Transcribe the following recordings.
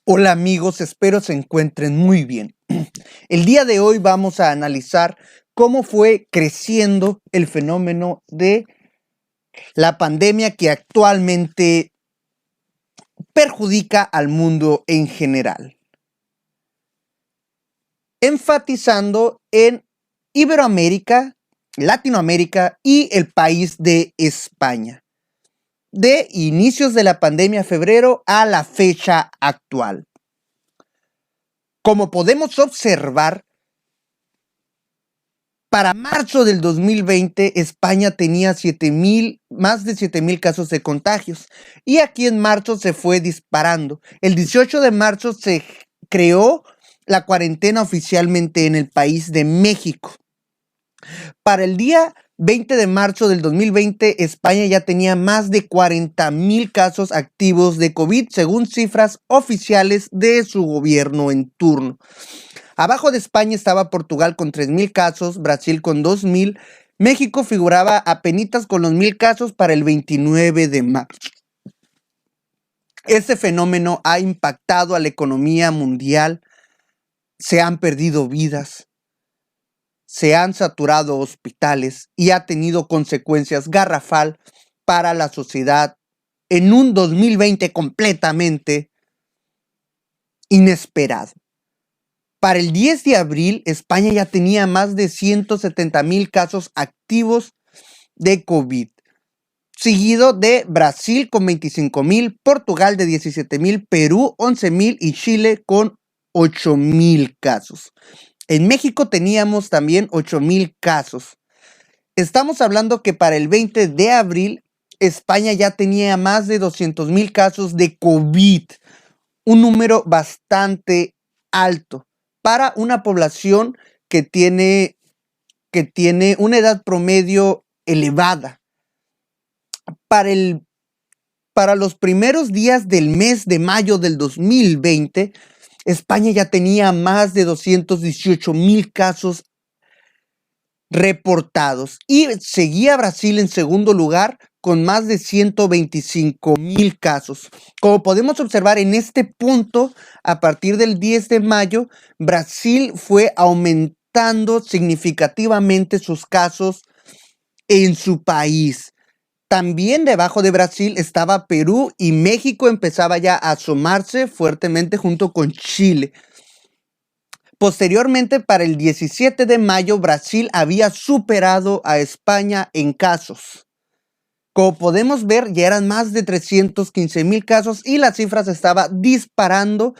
Hola amigos, espero se encuentren muy bien. El día de hoy vamos a analizar cómo fue creciendo el fenómeno de la pandemia que actualmente perjudica al mundo en general, enfatizando en Iberoamérica, Latinoamérica y el país de España, de inicios de la pandemia febrero a la fecha actual. Como podemos observar, para marzo del 2020, España tenía más de 7,000 casos de contagios. Y aquí en marzo se fue disparando. El 18 de marzo se creó la cuarentena oficialmente en el país de México. Para el día 20 de marzo del 2020, España ya tenía más de 40,000 casos activos de COVID, según cifras oficiales de su gobierno en turno. Abajo de España estaba Portugal con 3,000 casos, Brasil con 2,000, México figuraba apenitas con los 1,000 casos para el 29 de marzo. Este fenómeno ha impactado a la economía mundial, se han perdido vidas, se han saturado hospitales y ha tenido consecuencias garrafal para la sociedad en un 2020 completamente inesperado. Para el 10 de abril, España ya tenía más de 170,000 casos activos de COVID, seguido de Brasil con 25,000, Portugal de 17,000, Perú 11,000 y Chile con 8,000 casos. En México teníamos también 8,000 casos. Estamos hablando que para el 20 de abril, España ya tenía más de 200,000 casos de COVID, un número bastante alto para una población que tiene una edad promedio elevada. Para los primeros días del mes de mayo del 2020, España ya tenía más de 218,000 casos reportados y seguía Brasil en segundo lugar con más de 125,000 casos. Como podemos observar en este punto, a partir del 10 de mayo, Brasil fue aumentando significativamente sus casos en su país. También debajo de Brasil estaba Perú y México empezaba ya a asomarse fuertemente junto con Chile. Posteriormente, para el 17 de mayo, Brasil había superado a España en casos. Como podemos ver, ya eran más de 315,000 casos y la cifra se estaba disparando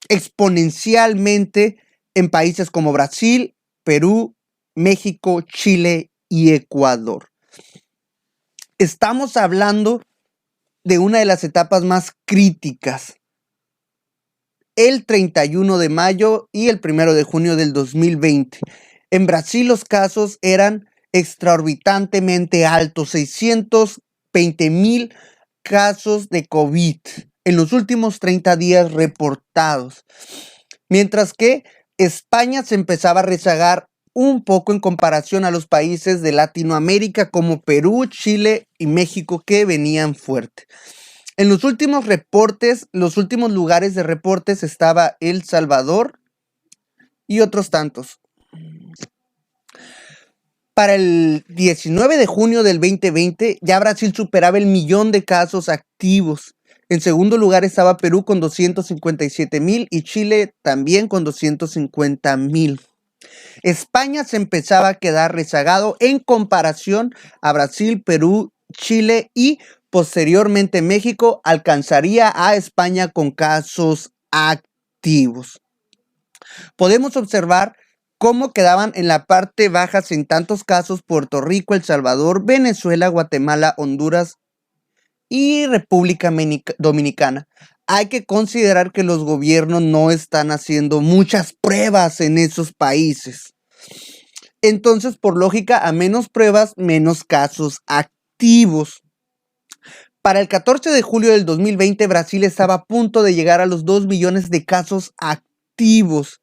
exponencialmente en países como Brasil, Perú, México, Chile y Ecuador. Estamos hablando de una de las etapas más críticas. El 31 de mayo y el 1 de junio del 2020. En Brasil los casos eran extraorbitantemente altos, 620,000 casos de COVID en los últimos 30 días reportados. Mientras que España se empezaba a rezagar un poco en comparación a los países de Latinoamérica como Perú, Chile y México que venían fuerte. En los últimos reportes, los últimos lugares de reportes estaba El Salvador y otros tantos. Para el 19 de junio del 2020, ya Brasil superaba el 1,000,000 de casos activos. En segundo lugar estaba Perú con 257,000 y Chile también con 250,000. España se empezaba a quedar rezagado en comparación a Brasil, Perú, Chile y posteriormente México alcanzaría a España con casos activos. Podemos observar cómo quedaban en la parte baja sin tantos casos Puerto Rico, El Salvador, Venezuela, Guatemala, Honduras y República Dominicana. Hay que considerar que los gobiernos no están haciendo muchas pruebas en esos países. Entonces, por lógica, a menos pruebas, menos casos activos. Para el 14 de julio del 2020, Brasil estaba a punto de llegar a los 2 millones de casos activos.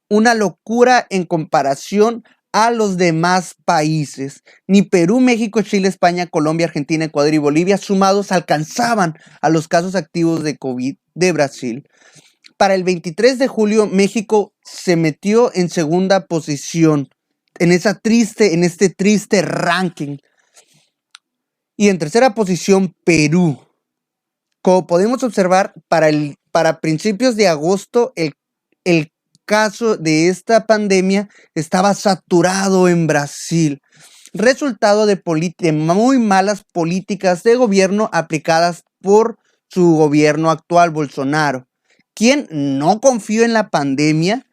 Una locura en comparación a los demás países. Ni Perú, México, Chile, España, Colombia, Argentina, Ecuador y Bolivia sumados alcanzaban a los casos activos de COVID de Brasil. Para el 23 de julio, México se metió en segunda posición en este triste ranking. Y en tercera posición, Perú. Como podemos observar, para principios de agosto, el caso de esta pandemia estaba saturado en Brasil, resultado de muy malas políticas de gobierno aplicadas por su gobierno actual, Bolsonaro, quien no confió en la pandemia,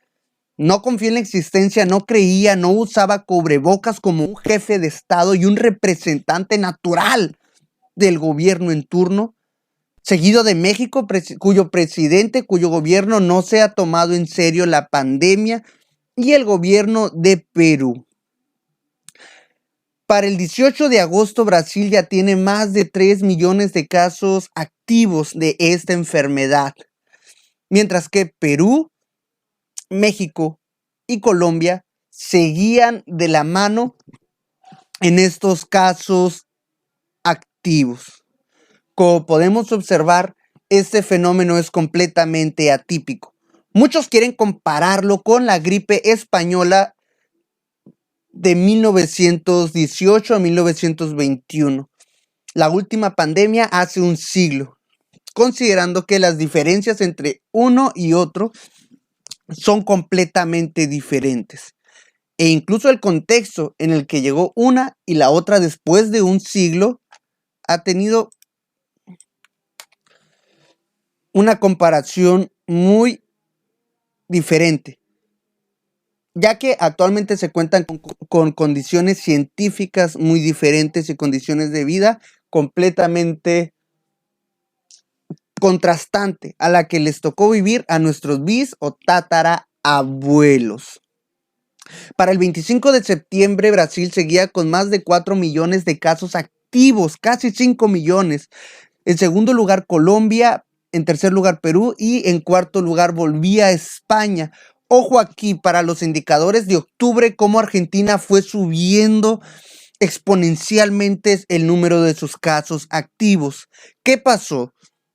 no confió en la existencia, no creía, no usaba cubrebocas como un jefe de Estado y un representante natural del gobierno en turno, seguido de México, cuyo gobierno no se ha tomado en serio la pandemia, y el gobierno de Perú. Para el 18 de agosto, Brasil ya tiene más de 3 millones de casos activos de esta enfermedad, mientras que Perú, México y Colombia seguían de la mano en estos casos activos. Como podemos observar, este fenómeno es completamente atípico. Muchos quieren compararlo con la gripe española de 1918 a 1921, la última pandemia hace un siglo, considerando que las diferencias entre uno y otro son completamente diferentes. E incluso el contexto en el que llegó una y la otra después de un siglo ha tenido una comparación muy diferente, ya que actualmente se cuentan con condiciones científicas muy diferentes y condiciones de vida completamente contrastante a la que les tocó vivir a nuestros bis o tatarabuelos. Para el 25 de septiembre, Brasil seguía con más de 4 millones de casos activos, casi 5 millones. En segundo lugar, Colombia. En tercer lugar, Perú. Y en cuarto lugar, volvía España. Ojo aquí, para los indicadores de octubre, cómo Argentina fue subiendo exponencialmente el número de sus casos activos. ¿Qué pasó?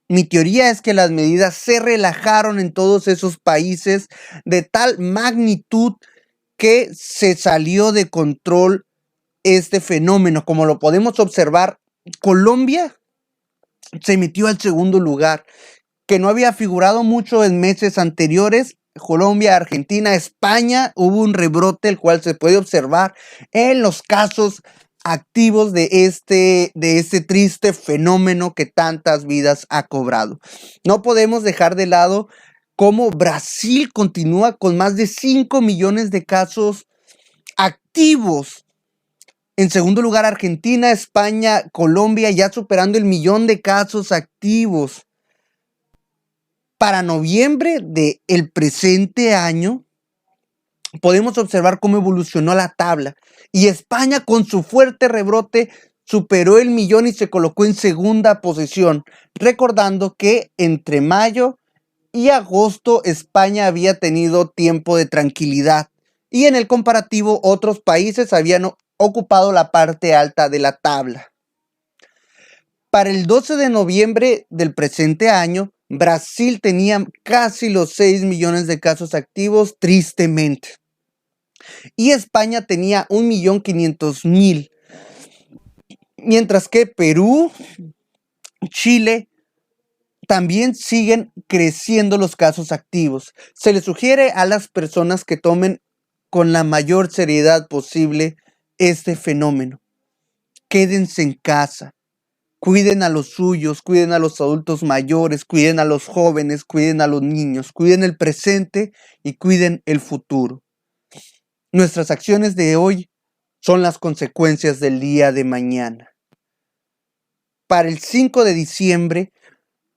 Mi teoría es que las medidas se relajaron en todos esos países de tal magnitud que se salió de control este fenómeno. Como lo podemos observar, Colombia se metió al segundo lugar, que no había figurado mucho en meses anteriores. Colombia, Argentina, España, hubo un rebrote, el cual se puede observar en los casos activos de este triste fenómeno que tantas vidas ha cobrado. No podemos dejar de lado cómo Brasil continúa con más de 5 millones de casos activos. En segundo lugar, Argentina, España, Colombia, ya superando el 1.000.000 de casos activos. Para noviembre del presente año, podemos observar cómo evolucionó la tabla. Y España, con su fuerte rebrote, superó el 1.000.000 y se colocó en segunda posición. Recordando que entre mayo y agosto, España había tenido tiempo de tranquilidad. Y en el comparativo, otros países habían ocupado la parte alta de la tabla. Para el 12 de noviembre del presente año, Brasil tenía casi los 6 millones de casos activos, tristemente. Y España tenía 1.500.000. Mientras que Perú, Chile, también siguen creciendo los casos activos. Se les sugiere a las personas que tomen con la mayor seriedad posible este fenómeno. Quédense en casa. Cuiden a los suyos, cuiden a los adultos mayores, cuiden a los jóvenes, cuiden a los niños, cuiden el presente y cuiden el futuro. Nuestras acciones de hoy son las consecuencias del día de mañana. Para el 5 de diciembre,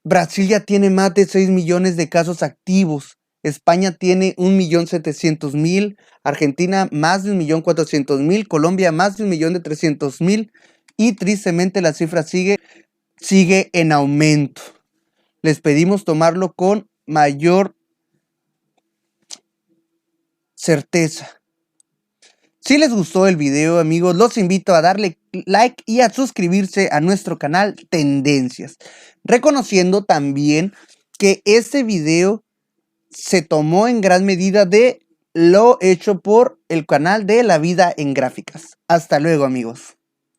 Brasil ya tiene más de 6 millones de casos activos. España tiene 1.700.000, Argentina más de 1.400.000, Colombia más de 1.300.000 y tristemente la cifra sigue en aumento. Les pedimos tomarlo con mayor certeza. Si les gustó el video, amigos, los invito a darle like y a suscribirse a nuestro canal Tendencias. Reconociendo también que este video se tomó en gran medida de lo hecho por el canal de La Vida en Gráficas. Hasta luego, amigos.